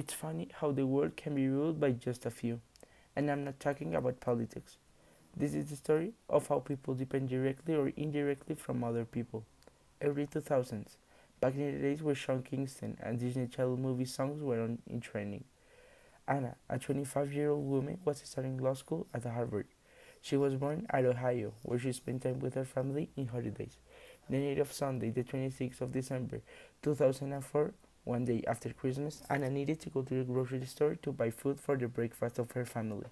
It's funny how the world can be ruled by just a few. And I'm not talking about politics. This is the story of how people depend directly or indirectly from other people. Early 2000s, back in the days where Sean Kingston and Disney Channel movie songs were in trending. Anna, a 25-year-old woman, was starting law school at Harvard. She was born at Ohio, where she spent time with her family in holidays. The night of Sunday, the 26th of December, 2004, one day after Christmas, Anna needed to go to the grocery store to buy food for the breakfast of her family.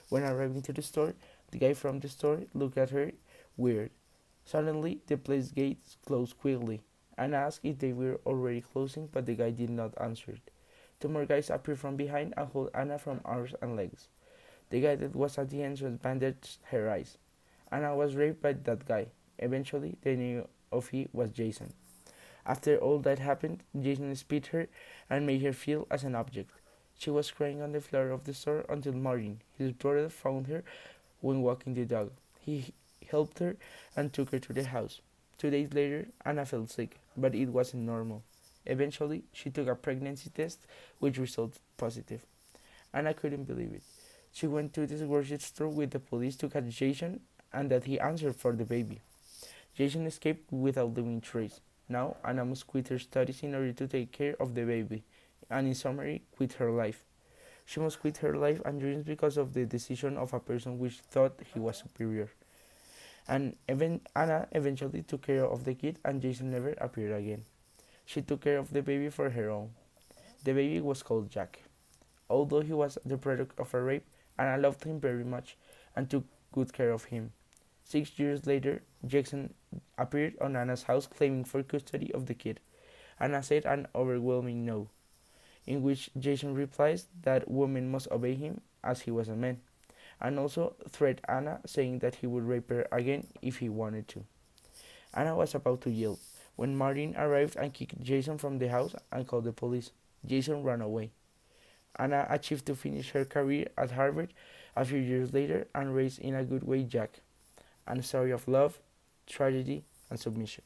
When arriving to the store, the guy from the store looked at her weird. Suddenly, the place gates closed quickly. Anna asked if they were already closing, but the guy did not answer. Two more guys appeared from behind and held Anna from arms and legs. The guy that was at the entrance bandaged her eyes. Anna was raped by that guy. Eventually, the name of he was Jason. After all that happened, Jason spit her and made her feel as an object. She was crying on the floor of the store until Martin, his brother, found her when walking the dog. He helped her and took her to the house. 2 days later, Anna felt sick, but it wasn't normal. Eventually, she took a pregnancy test, which resulted positive. Anna couldn't believe it. She went to the grocery store with the police to catch Jason and that he answered for the baby. Jason escaped without leaving trace. Now, Anna must quit her studies in order to take care of the baby, and in summary, quit her life. She must quit her life and dreams because of the decision of a person which thought he was superior. And Anna eventually took care of the kid, and Jason never appeared again. She took care of the baby for her own. The baby was called Jack. Although he was the product of a rape, Anna loved him very much and took good care of him. 6 years later, Jackson appeared on Anna's house claiming for custody of the kid. Anna said an overwhelming no, in which Jason replies that women must obey him as he was a man, and also threatened Anna, saying that he would rape her again if he wanted to. Anna was about to yell when Martin arrived and kicked Jason from the house and called the police. Jason ran away. Anna achieved to finish her career at Harvard a few years later and raised in a good way Jack, a story of love, tragedy, and submission.